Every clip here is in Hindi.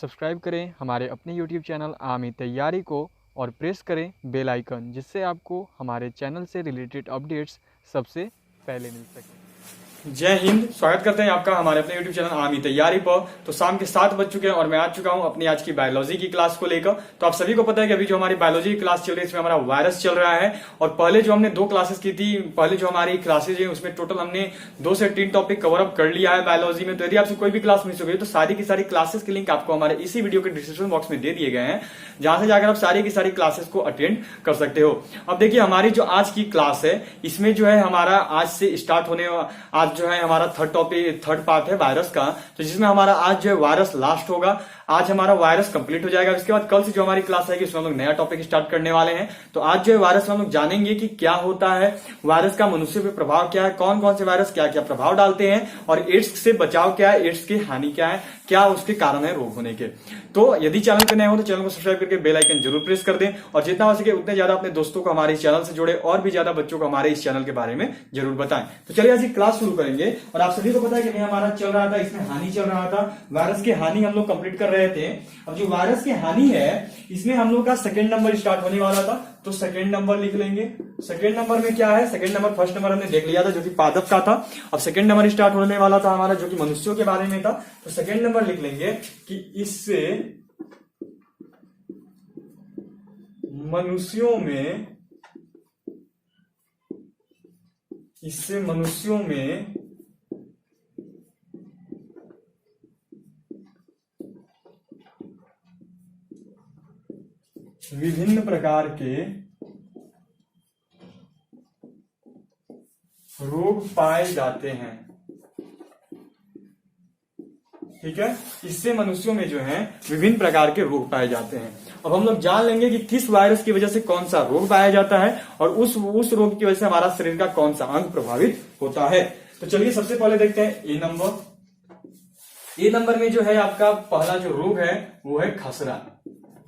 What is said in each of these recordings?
सब्सक्राइब करें हमारे अपने YouTube चैनल आमी तैयारी को और प्रेस करें बेल आइकन, जिससे आपको हमारे चैनल से रिलेटेड अपडेट्स सबसे पहले मिल सके। जय हिंद। स्वागत करते हैं आपका हमारे अपने YouTube चैनल आमी तैयारी पर। तो शाम के 7 बज चुके हैं और मैं आ चुका हूं अपनी आज की बायोलॉजी की क्लास को लेकर। तो आप सभी को पता है कि अभी जो हमारी बायोलॉजी की क्लास चल रही है इसमें हमारा वायरस चल रहा है। और पहले जो हमने 2 क्लासेस की थी, पहले जो हमारी क्लासेज है उसमें टोटल हमने 2 से 3 टॉपिक कवर अप कर लिया है बायोलॉजी में। तो यदि आपसे कोई भी क्लास मिस हो गई तो सारी की सारी क्लासेस के लिंक आपको हमारे इसी वीडियो के डिस्क्रिप्शन बॉक्स में दे दिए गए हैं, जहां से जाकर आप सारी की सारी क्लासेस को अटेंड कर सकते हो। अब देखिए हमारी जो आज की क्लास है इसमें जो है हमारा आज से स्टार्ट होने, आज जो है हमारा थर्ड पार्ट है वायरस का, तो जिसमें हमारा आज जो है वायरस लास्ट होगा। आज हमारा वायरस कंप्लीट हो जाएगा। इसके बाद कल से जो हमारी क्लास आएगी उसमें हम लोग नया टॉपिक स्टार्ट करने वाले हैं। तो आज जो है वायरस में हम लोग जानेंगे कि क्या होता है, वायरस का मनुष्य पे प्रभाव क्या है, कौन कौन से वायरस क्या क्या प्रभाव डालते हैं, और एड्स से बचाव क्या है, एड्स की हानि क्या है, क्या उसके कारण है रोग होने के। तो यदि चैनल पे नए हो तो चैनल को सब्सक्राइब करके बेल आइकन जरूर प्रेस कर दें, और जितना हो सके उतने ज्यादा अपने दोस्तों को हमारे इस चैनल से जोड़े और भी ज्यादा बच्चों को हमारे इस चैनल के बारे में जरूर बताएं। तो चलिए आज क्लास शुरू करेंगे। और आप सभी को पता है कि हमारा चल रहा था, इसमें हानि चल रहा था, वायरस की हानि हम लोग कंप्लीट कर रहे थे। अब जो वायरस की हानि है इसमें हम लोग का सेकंड नंबर स्टार्ट होने वाला था, तो सेकंड नंबर लिख लेंगे। सेकंड नंबर में क्या है, सेकंड नंबर फर्स्ट नंबर हमने देख लिया था जो कि पादप का था। अब सेकंड नंबर स्टार्ट होने वाला था हमारा जो कि मनुष्यों के बारे में था। तो सेकंड नंबर लिख लेंगे कि इससे मनुष्यों में विभिन्न प्रकार के रोग पाए जाते हैं। ठीक है, इससे मनुष्यों में जो है विभिन्न प्रकार के रोग पाए जाते हैं। अब हम लोग जान लेंगे कि किस वायरस की वजह से कौन सा रोग पाया जाता है और उस रोग की वजह से हमारा शरीर का कौन सा अंग प्रभावित होता है। तो चलिए सबसे पहले देखते हैं ए नंबर में जो है आपका पहला जो रोग है वो है खसरा।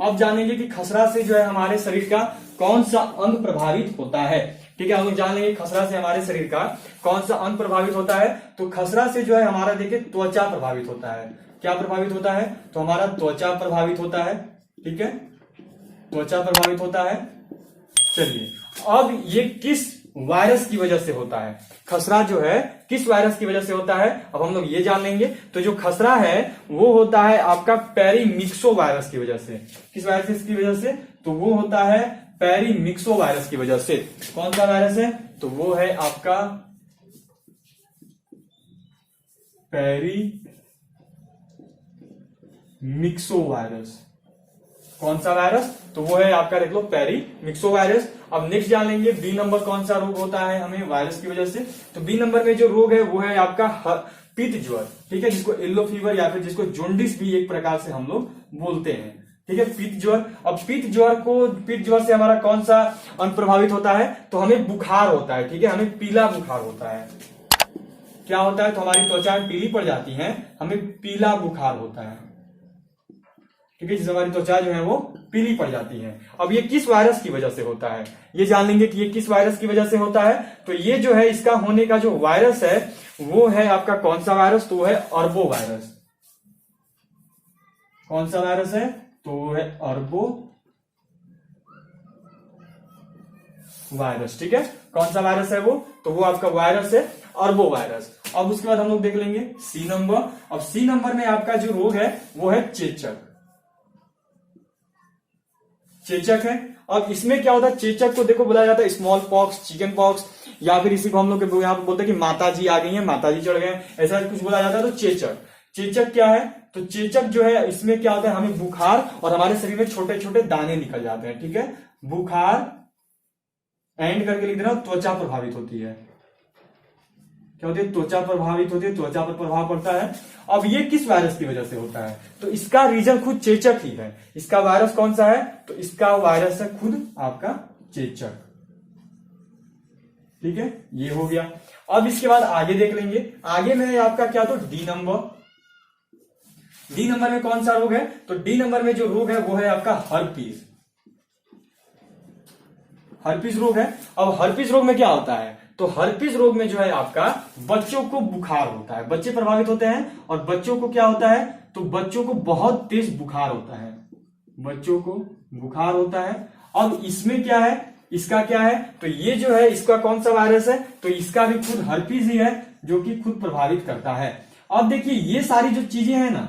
अब जानेंगे कि खसरा से जो है हमारे शरीर का कौन सा अंग प्रभावित होता है। ठीक है, हम लोग जान लेंगे खसरा से हमारे शरीर का कौन सा अंग प्रभावित होता है। तो खसरा से जो है हमारा देखिए त्वचा प्रभावित होता है। क्या प्रभावित होता है, तो हमारा त्वचा प्रभावित होता है। ठीक है, त्वचा प्रभावित होता है। चलिए अब ये किस वायरस की वजह से होता है, खसरा जो है किस वायरस की वजह से होता है, अब हम लोग ये जान लेंगे। तो जो खसरा है वो होता है आपका पेरीमिक्सो वायरस की वजह से। किस वायरस की वजह से, तो वो होता है पेरीमिक्सो वायरस की वजह से। कौन सा वायरस है, तो वो है आपका पेरीमिक्सो वायरस। कौन सा वायरस, तो वो है आपका देख लो पेरीमिक्सो वायरस। अब नेक्स्ट जान लेंगे बी नंबर कौन सा रोग होता है हमें वायरस की वजह से। तो बी नंबर में जो रोग है वो है आपका पित्त ज्वर। ठीक है, जिसको येलो फीवर या फिर जिसको जोंडिस भी एक प्रकार से हम लोग बोलते हैं। ठीक है, पित्त ज्वर। अब पित्त ज्वर से हमारा कौन सा अंग प्रभावित होता है, तो हमें बुखार होता है। ठीक है, हमें पीला बुखार होता है। क्या होता है, तो हमारी त्वचा पीली पड़ जाती है, हमें पीला बुखार होता है। ठीक है, जिस हमारी त्वचा जो है वो पीली पड़ जाती है। अब ये किस वायरस की वजह से होता है, ये जान लेंगे कि ये किस वायरस की वजह से होता है। तो ये जो है इसका होने का जो वायरस है वो है आपका कौन सा वायरस, तो वो है अर्बो वायरस। कौन सा वायरस है, तो वो है अर्बो वायरस। ठीक है, कौन सा वायरस है वो, तो वो आपका वायरस है अर्बो वायरस। अब उसके बाद हम लोग देख लेंगे सी नंबर। अब सी नंबर में आपका जो रोग है वो है चेचक है। अब इसमें क्या होता है, चेचक को देखो बुलाया जाता है स्मॉल पॉक्स, चिकन पॉक्स, या फिर इसी को हम लोग यहाँ पे बोलते हैं कि माता जी आ गई हैं, माता जी चढ़ गए, ऐसा कुछ बोला जाता है। तो चेचक क्या है, तो चेचक जो है इसमें क्या होता है, हमें बुखार और हमारे शरीर में छोटे छोटे दाने निकल जाते हैं। ठीक है, बुखार एंड करके लिख देना, त्वचा प्रभावित होती है। क्या होती है, त्वचा प्रभावित होती है, त्वचा पर प्रभाव पड़ता है। अब ये किस वायरस की वजह से होता है, तो इसका रीजन खुद चेचक ही है। इसका वायरस कौन सा है, तो इसका वायरस है खुद आपका चेचक। ठीक है, ये हो गया। अब इसके बाद आगे देख लेंगे, आगे में आपका क्या, तो डी नंबर में कौन सा रोग है, तो डी नंबर में जो रोग है वो है आपका हर्पीस रोग है। अब हर्पीस रोग में क्या होता है, तो हर्पिस रोग में जो है आपका बच्चों को बुखार होता है, बच्चे प्रभावित होते हैं और बच्चों को क्या होता है, तो बच्चों को बहुत तेज बुखार होता है, बच्चों को बुखार होता है। अब इसमें क्या है, इसका क्या है, तो ये जो है इसका कौन सा वायरस है, तो इसका भी खुद हर्पिस ही है जो कि खुद प्रभावित करता है। अब देखिए ये सारी जो चीजें हैं ना,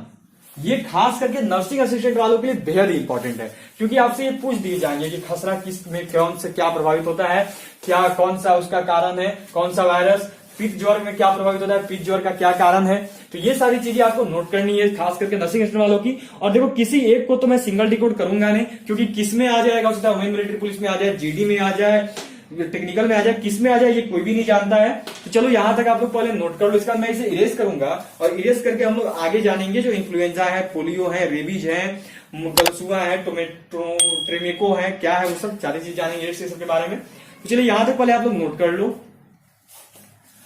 ये खास करके नर्सिंग असिस्टेंट वालों के लिए बेहद ही इंपॉर्टेंट है, क्योंकि आपसे ये पूछ दिए जाएंगे कि खसरा किस में कौन से क्या प्रभावित होता है, क्या कौन सा उसका कारण है, कौन सा वायरस, पित्त ज्वर में क्या प्रभावित होता है, पित्त ज्वर का क्या कारण है। तो ये सारी चीजें आपको नोट करनी है, खास करके नर्सिंग असिस्टेंट वालों की। और देखो किसी एक को तो मैं सिंगल डिकोड करूंगा नहीं, क्योंकि किस में आ जाएगा, उसका वुमेन मिलिट्री पुलिस में आ जाए, जीडी में आ जाए, टेक्निकल में आ जाए, किस में आ जाए ये कोई भी नहीं जानता है। तो चलो यहां तक आप लोग पहले नोट कर लो, इसका मैं इसे इरेज करूंगा और इरेज करके हम लोग आगे जानेंगे जो इन्फ्लुएंजा है, पोलियो है, रेबीज है, गलसुआ है, ट्रेमेको है, क्या है, वो सब सारी चीज जानेंगे इस सब के बारे में। तो चलिए यहां तक पहले आप लोग नोट कर लो।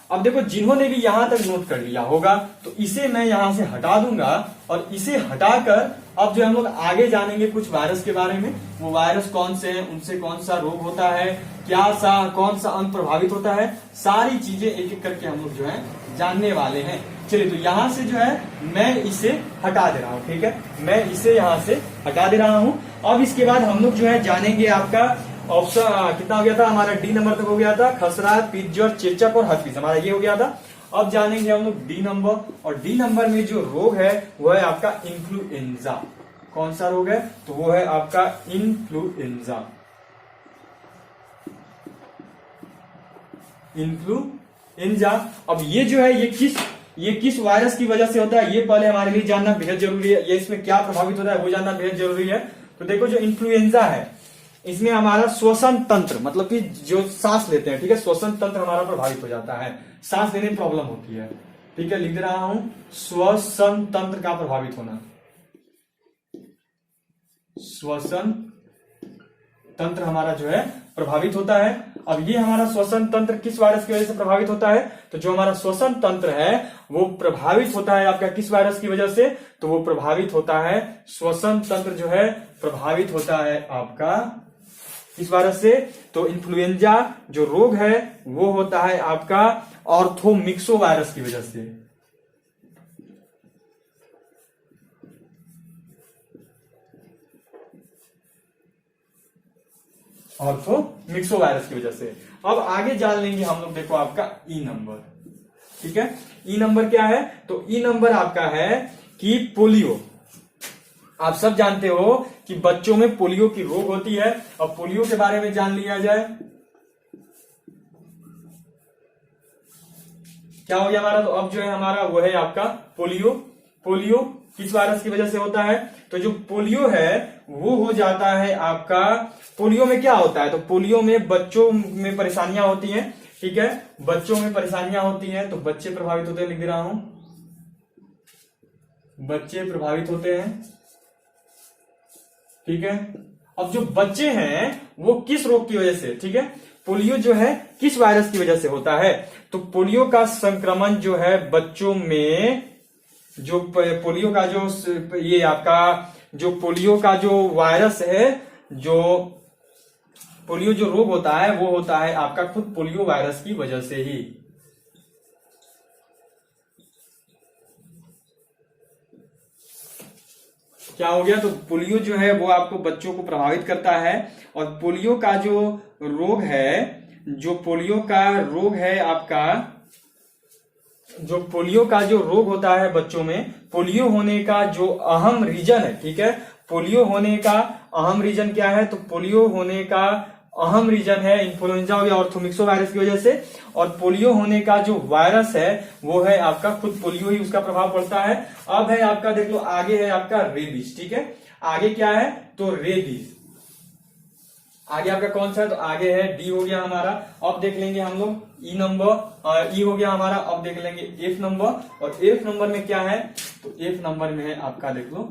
अब देखो जिन्होंने भी यहां तक नोट कर लिया होगा तो इसे मैं यहां से हटा दूंगा और इसे हटाकर अब जो हम लोग आगे जानेंगे कुछ वायरस के बारे में। वो वायरस कौन से हैं, उनसे कौन सा रोग होता है, कौन सा अंग प्रभावित होता है, सारी चीजें एक एक करके हम लोग जो है जानने वाले हैं। चलिए तो यहां से जो है मैं इसे हटा दे रहा हूं, ठीक है, मैं इसे यहां से हटा दे रहा हूं। अब इसके बाद हम लोग जो है जानेंगे आपका ऑप्शन कितना हो गया था हमारा, डी नंबर तक हो गया था, खसरा, पित्त ज्वर, चेचक और हर्पिस, हमारा ये हो गया था। अब जानेंगे हम लोग डी नंबर, और डी नंबर में जो रोग है वो है आपका इन्फ्लुएंजा। कौन सा रोग है, तो वो है आपका इन्फ्लुएंजा। इन्फ्लुएंजा। अब ये जो है ये किस वायरस की वजह से होता है, ये पहले हमारे लिए जानना बेहद जरूरी है। ये इसमें क्या प्रभावित होता है वो जानना बेहद जरूरी है। तो देखो जो इन्फ्लुएंजा है इसमें हमारा श्वसन तंत्र, मतलब कि जो सांस लेते हैं, ठीक है, श्वसन तंत्र हमारा प्रभावित हो जाता है, सांस लेने में प्रॉब्लम होती है, ठीक है, लिख दे रहा हूं श्वसन तंत्र का प्रभावित होना, श्वसन तंत्र हमारा जो है प्रभावित होता है। अब ये हमारा श्वसन तंत्र किस वायरस की वजह से प्रभावित होता है, तो जो हमारा श्वसन तंत्र है वो प्रभावित होता है आपका किस वायरस की वजह से, तो वो प्रभावित होता है, श्वसन तंत्र जो है प्रभावित होता है आपका किस वायरस से, तो इन्फ्लुएंजा जो रोग है वो होता है आपका ऑर्थोमिक्सो वायरस की वजह से। ऑर्थोमिक्सो वायरस की वजह से। अब आगे जान लेंगे हम लोग, देखो आपका ई नंबर, ठीक है, ई नंबर क्या है, तो ई नंबर आपका है कि पोलियो। आप सब जानते हो कि बच्चों में पोलियो की रोग होती है। अब पोलियो के बारे में जान लिया जाए, क्या हो गया हमारा, तो अब जो है हमारा वो है आपका पोलियो। पोलियो किस वायरस की वजह से होता है, तो जो पोलियो है वो हो जाता है आपका, पोलियो में क्या होता है, तो पोलियो में बच्चों में परेशानियां होती हैं, ठीक है, बच्चों में परेशानियां होती हैं, तो बच्चे प्रभावित होते हैं, लिख रहा हूं, बच्चे प्रभावित होते हैं, ठीक है। अब जो बच्चे हैं वो किस रोग की वजह से, ठीक है, पोलियो जो है किस वायरस की वजह से होता है, तो पोलियो का संक्रमण जो है बच्चों में, जो पोलियो का जो ये आपका जो पोलियो का जो वायरस है, जो पोलियो जो रोग होता है वो होता है आपका खुद पोलियो वायरस की वजह से ही। क्या हो गया, तो पोलियो जो है वो आपको बच्चों को प्रभावित करता है। और पोलियो का जो रोग है, जो पोलियो का रोग है आपका, जो पोलियो का जो रोग होता है बच्चों में, पोलियो होने का जो अहम रीजन है, ठीक है, पोलियो होने का अहम रीजन क्या है, तो पोलियो होने का अहम रीजन है इन्फ्लुएंजा हो गया ऑर्थोमिक्सो वायरस की वजह से। और पोलियो होने का जो वायरस है वो है आपका खुद पोलियो ही, उसका प्रभाव पड़ता है। अब है आपका देख लो, आगे है आपका रेबीज, ठीक है, आगे क्या है, तो रेबीज आगे आपका कौन सा है, तो आगे है डी हो गया हमारा। अब देख लेंगे हम लोग ई नंबर, ई हो गया हमारा। अब देख लेंगे एफ नंबर, और एफ नंबर में क्या है, तो एफ नंबर में है आपका देख लो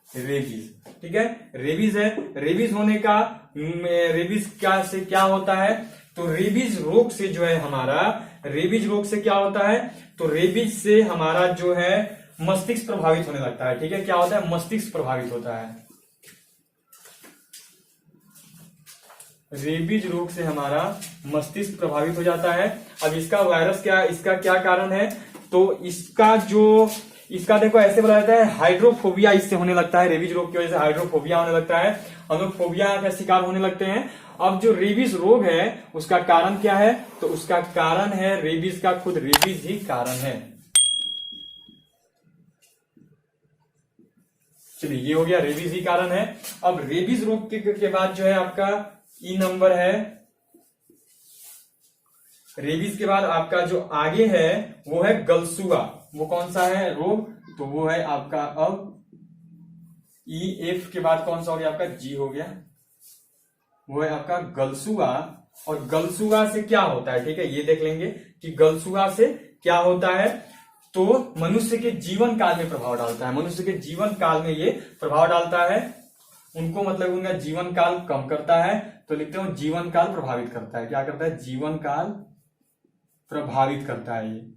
रेबीज, ठीक है, रेबीज है। रेबीज होने का, रेबीज क्या से क्या होता है, तो रेबीज रोग से जो है हमारा, रेबीज रोग से क्या होता है, तो रेबीज से हमारा जो है मस्तिष्क प्रभावित होने लगता है, ठीक है, क्या होता है, मस्तिष्क प्रभावित होता है। रेबीज रोग से हमारा मस्तिष्क प्रभावित हो जाता है। अब इसका वायरस क्या, इसका क्या कारण है, तो इसका देखो ऐसे बोला जाता है हाइड्रोफोबिया इससे होने लगता है। रेबीज रोग की वजह से हाइड्रोफोबिया होने लगता है, हम लोग फोबिया का शिकार होने लगते हैं। अब जो रेबीज रोग है उसका कारण क्या है, तो उसका कारण है रेबीज का खुद रेबीज ही कारण है। चलिए ये हो गया, रेबीज ही कारण है। अब रेबीज रोग के बाद जो है आपका ई नंबर है, रेबीज के बाद आपका जो आगे है वो है गलसुआ। वो कौन सा है रोग, तो वो है आपका अब ई एफ के बाद कौन सा हो गया आपका जी हो गया, वो है आपका गलसुआ। और गलसुआ से क्या होता है, ठीक है, ये देख लेंगे कि गलसुआ से क्या होता है। तो मनुष्य के जीवन काल में प्रभाव डालता है, मनुष्य के जीवन काल में ये प्रभाव डालता है, उनको मतलब उनका जीवन काल कम करता है। तो लिखते हो जीवन काल प्रभावित करता है, क्या करता है, जीवन काल प्रभावित करता है ये।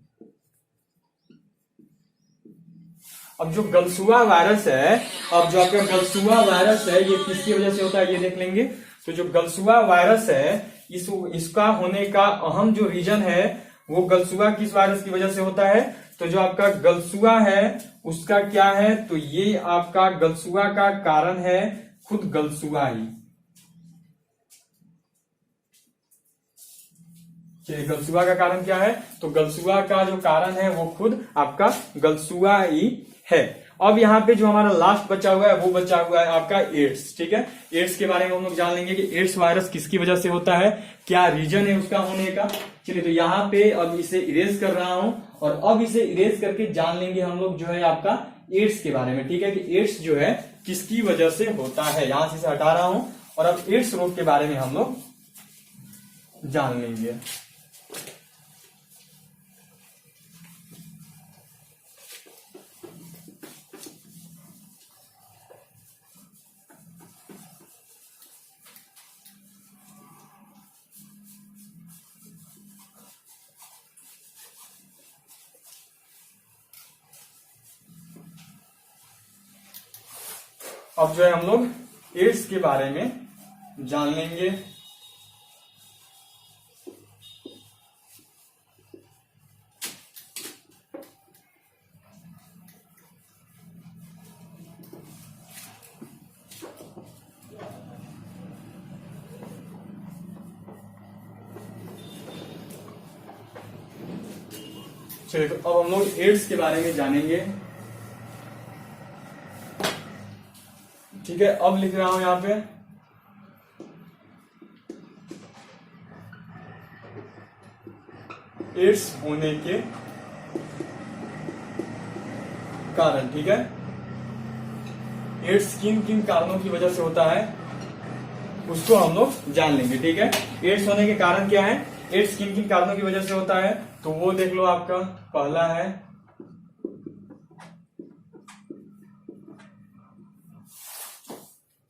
अब जो गलसुआ वायरस है, अब जो आपका गलसुआ वायरस है ये किसकी वजह से होता है ये देख लेंगे। तो जो गलसुआ वायरस है इसका होने का अहम जो रीजन है वो गलसुआ किस वायरस की वजह से होता है, तो जो आपका गलसुआ है उसका क्या है, तो ये आपका गलसुआ का कारण है खुद गलसुआ ही। चलिए गलसुआ का कारण क्या है, तो गलसुआ का जो कारण है वो खुद आपका गलसुआ ही है। अब यहाँ पे जो हमारा लास्ट बचा हुआ है वो बचा हुआ है आपका एड्स, ठीक है। एड्स के बारे में हम लोग जान लेंगे कि एड्स वायरस किसकी वजह से होता है, क्या रीजन है उसका होने का। चलिए तो यहाँ पे अब इसे इरेज कर रहा हूं और अब इसे इरेज करके जान लेंगे हम लोग जो है आपका एड्स के बारे में, ठीक है, कि एड्स जो है किसकी वजह से होता है। यहां से इसे हटा रहा हूं और अब एड्स रोग के बारे में हम लोग जान लेंगे। अब जो है हम लोग एड्स के बारे में जान लेंगे। चलिए तो अब हम लोग एड्स के बारे में जानेंगे, ठीक है। अब लिख रहा हूं यहां पे एड्स होने के कारण, ठीक है। एड्स किन किन कारणों की वजह से होता है उसको हम लोग जान लेंगे, ठीक है। एड्स होने के कारण क्या है, एड्स किन किन कारणों की वजह से होता है, तो वो देख लो। आपका पहला है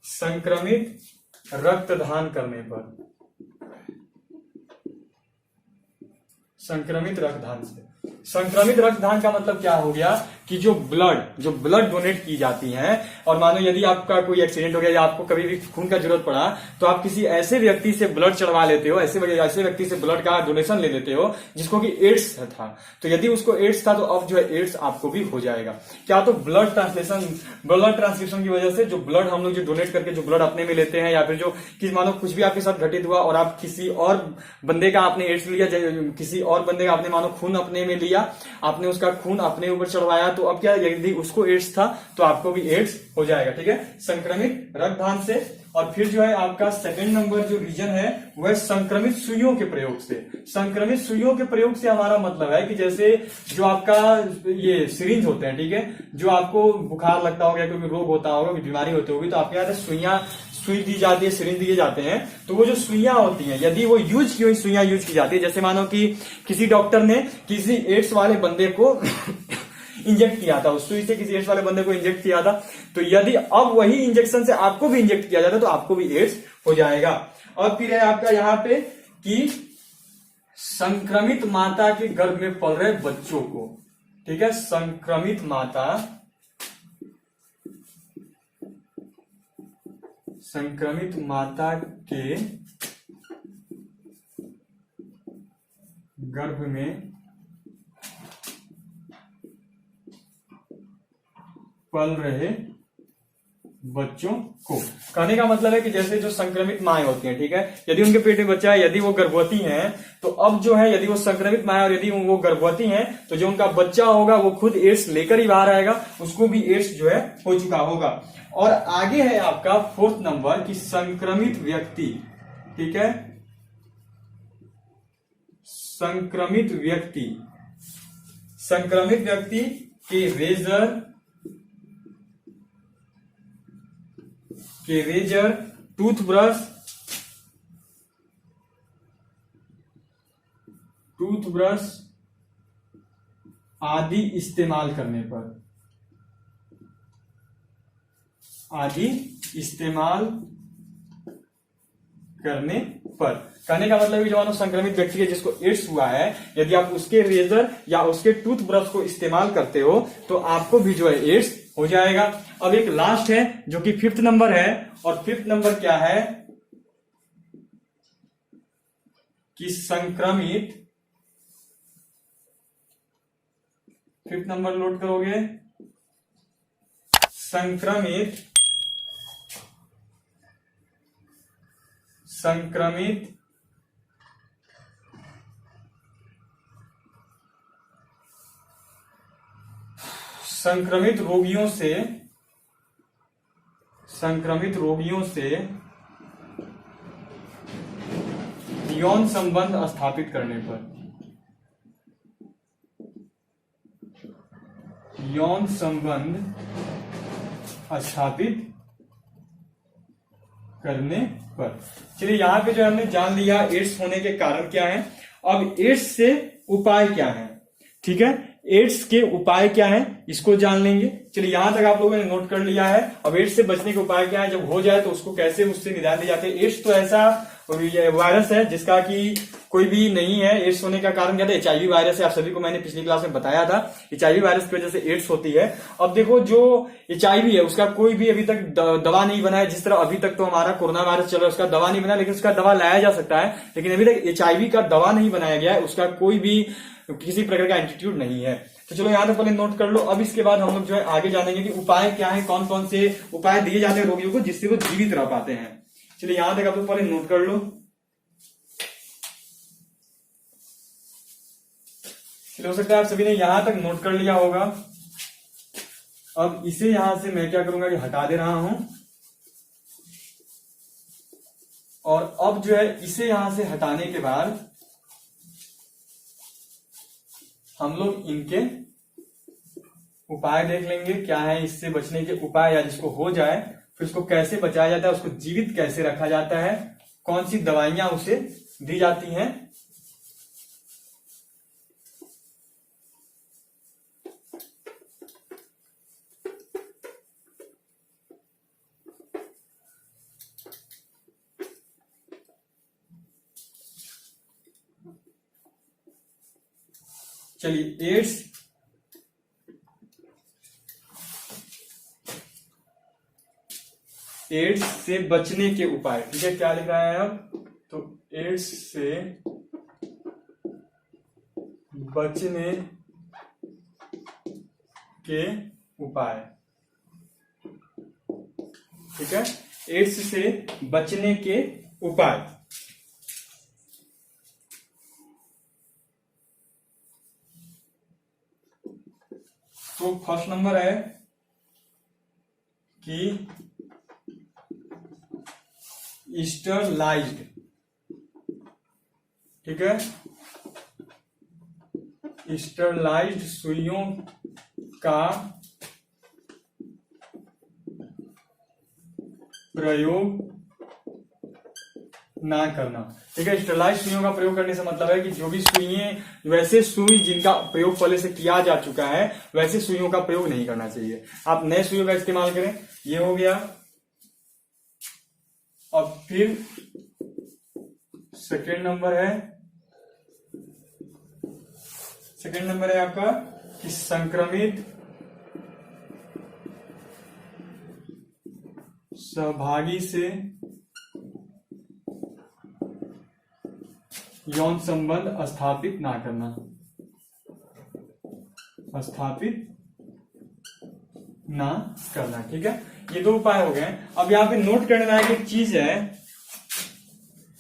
संक्रमित रक्तदान करने पर, संक्रमित रक्तदान से। संक्रमित रक्तदान का मतलब क्या हो गया कि जो ब्लड डोनेट की जाती है, और मानो यदि आपका कोई एक्सीडेंट हो गया या आपको कभी भी खून का जरूरत पड़ा तो आप किसी ऐसे व्यक्ति से ब्लड चढ़वा लेते हो, ऐसे व्यक्ति से ब्लड का डोनेशन ले लेते हो जिसको कि एड्स था। तो यदि उसको एड्स था तो अब जो है एड्स आपको भी हो जाएगा। क्या, तो ब्लड ट्रांसफ्यूजन की वजह से जो ब्लड हम लोग जो डोनेट करके जो ब्लड अपने में लेते हैं, या फिर जो कि मानो कुछ भी आपके साथ घटित हुआ और आप किसी और बंदे का आपने एड्स लिया, किसी और बंदे का आपने मानो खून अपने में लिया, आपने उसका खून अपने ऊपर चढ़वाया, तो अब क्या, यदि उसको एड्स था तो आपको भी एड्स हो जाएगा, ठीक है, संक्रमित रक्तदान से। और फिर जो है आपका सेकंड नंबर जो रीजन है वह संक्रमित सुइयों के प्रयोग से। संक्रमित सुइयों के प्रयोग से हमारा मतलब है कि जैसे जो आपका ये सिरिंज होते हैं, ठीक है, जो आपको बुखार लगता होगा, कोई रोग होता होगा, कोई बीमारी होती होगी, तो आपके यहाँ सुई दी जाती है, सिरिंज दिए जाते हैं। तो वो जो सुइयां होती हैं, यदि वो सुइयां यूज की जाती है, जैसे मानो कि किसी डॉक्टर ने किसी एड्स वाले बंदे को इंजेक्ट किया था, उस सुई से किसी एड्स वाले बंदे को इंजेक्ट किया था, तो यदि अब वही इंजेक्शन से आपको भी इंजेक्ट किया जाता है तो आपको भी एड्स हो जाएगा। और फिर है आपका यहाँ पे कि संक्रमित माता के गर्भ में पल रहे बच्चों को, ठीक है, संक्रमित माता के गर्भ में पल रहे बच्चों को। कहने का मतलब है कि जैसे जो संक्रमित माएँ होती हैं, ठीक है, यदि उनके पेट में बच्चा है, यदि वो गर्भवती हैं, तो अब जो है यदि वो संक्रमित माएँ और यदि वो गर्भवती हैं, तो जो उनका बच्चा होगा वो खुद एड्स लेकर ही बाहर आएगा, उसको भी एड्स जो है हो चुका होगा। और आगे है आपका 4th नंबर कि संक्रमित व्यक्ति, ठीक है, संक्रमित व्यक्ति के रेजर, टूथब्रश आदि इस्तेमाल करने पर कहने का मतलब है जो संक्रमित व्यक्ति है जिसको एड्स हुआ है, यदि आप उसके रेजर या उसके टूथब्रश को इस्तेमाल करते हो तो आपको भी जो है एड्स हो जाएगा। अब एक लास्ट है जो कि 5th नंबर है, और 5th नंबर क्या है कि संक्रमित, 5th नंबर नोट करोगे, संक्रमित रोगियों से यौन संबंध स्थापित करने पर चलिए यहां पे जो हमने जान लिया एड्स होने के कारण क्या है। अब एड्स से उपाय क्या है, ठीक है, एड्स के उपाय क्या है इसको जान लेंगे। चलिए यहां तक आप लोगों ने नोट कर लिया है। अब एड्स से बचने के उपाय क्या है, जब हो जाए तो उसको कैसे उससे निदान दिए जाते हैं। एड्स तो ऐसा वायरस है जिसका कि कोई भी नहीं है। एड्स होने का कारण क्या था, HIV वायरस है। आप सभी को मैंने पिछली क्लास में बताया था HIV वायरस की वजह से एड्स होती है। अब देखो जो HIV है उसका कोई भी अभी तक दवा नहीं बना है। जिस तरह अभी तक तो हमारा कोरोना वायरस चल रहा है उसका दवा नहीं बना, लेकिन उसका दवा लाया जा सकता है, लेकिन अभी तक HIV का दवा नहीं बनाया गया है, उसका कोई भी किसी प्रकार का एंटीट्यूड नहीं है। तो चलो यहां तक पहले नोट कर लो। अब इसके बाद हम लोग जो है आगे जानेंगे कि उपाय क्या है, कौन कौन से उपाय दिए जाते हैं रोगियों को जिससे वो जीवित रह पाते हैं। चलिए यहां तक आप लोग पहले नोट कर लो। हो सकता है आप सभी ने यहां तक नोट कर लिया होगा। अब इसे यहां से मैं क्या करूंगा कि हटा दे रहा हूं, और अब जो है इसे यहां से हटाने के बाद हम लोग इनके उपाय देख लेंगे, क्या है इससे बचने के उपाय, या जिसको हो जाए फिर उसको कैसे बचाया जाता है, उसको जीवित कैसे रखा जाता है, कौन सी दवाइयां उसे दी जाती हैं। चलिए एड्स से बचने के उपाय, ठीक है, क्या लिख रहा है अब, तो एड्स से बचने के उपाय, ठीक है, एड्स से बचने के उपाय। तो फर्स्ट नंबर है कि स्टरलाइज्ड, ठीक है, स्टरलाइज्ड सुइयों का प्रयोग ना करना, ठीक है। स्टरलाइज सुइयों का प्रयोग करने से मतलब है कि जो भी सुइयां, वैसे सुई जिनका प्रयोग पहले से किया जा चुका है वैसे सुइयों का प्रयोग नहीं करना चाहिए। आप नए सुइयों का इस्तेमाल करें। ये हो गया। अब फिर सेकेंड नंबर है आपका कि संक्रमित सहभागी से यौन संबंध स्थापित ना करना, स्थापित ना करना। ठीक है, ये दो उपाय हो गए। अब यहाँ पे नोट करने लायक एक चीज है,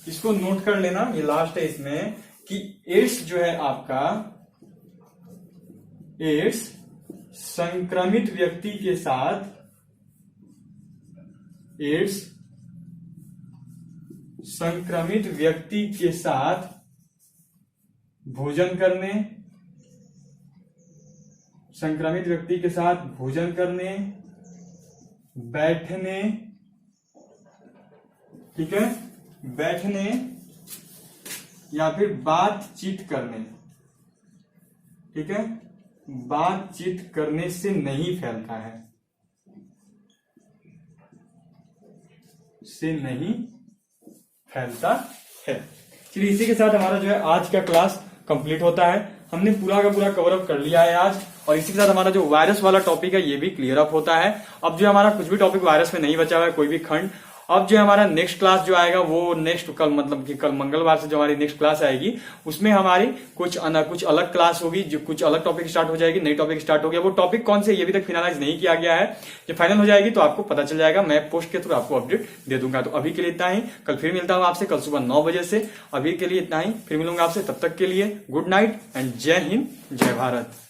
इसको नोट कर लेना, ये लास्ट है इसमें, कि एड्स जो है आपका, एड्स संक्रमित व्यक्ति के साथ, एड्स संक्रमित व्यक्ति के साथ भोजन करने, संक्रमित व्यक्ति के साथ भोजन करने, बैठने, ठीक है, बैठने या फिर बातचीत करने, ठीक है, बातचीत करने से नहीं फैलता है, से नहीं फैलता है। चलिए इसी के साथ हमारा जो है आज का क्लास कंप्लीट होता है। हमने पूरा का पूरा कवर अप कर लिया है आज, और इसी के साथ हमारा जो वायरस वाला टॉपिक है ये भी क्लियर अप होता है। अब जो हमारा कुछ भी टॉपिक वायरस में नहीं बचा हुआ है, कोई भी खंड। अब जो हमारा नेक्स्ट क्लास जो आएगा वो नेक्स्ट कल, मतलब कि कल मंगलवार से जो हमारी नेक्स्ट क्लास आएगी उसमें हमारी कुछ अलग क्लास होगी, जो कुछ अलग टॉपिक स्टार्ट हो जाएगी, नई टॉपिक स्टार्ट हो गया। वो टॉपिक कौन से ये अभी तक फाइनलाइज नहीं किया गया है, जब फाइनल हो जाएगी तो आपको पता चल जाएगा, मैं पोस्ट के थ्रू आपको अपडेट दे दूंगा। तो अभी के लिए इतना ही, कल फिर मिलता हूं आपसे, कल सुबह 9 बजे से। अभी के लिए इतना ही, फिर मिलूंगा आपसे, तब तक के लिए गुड नाइट एंड जय हिंद, जय भारत।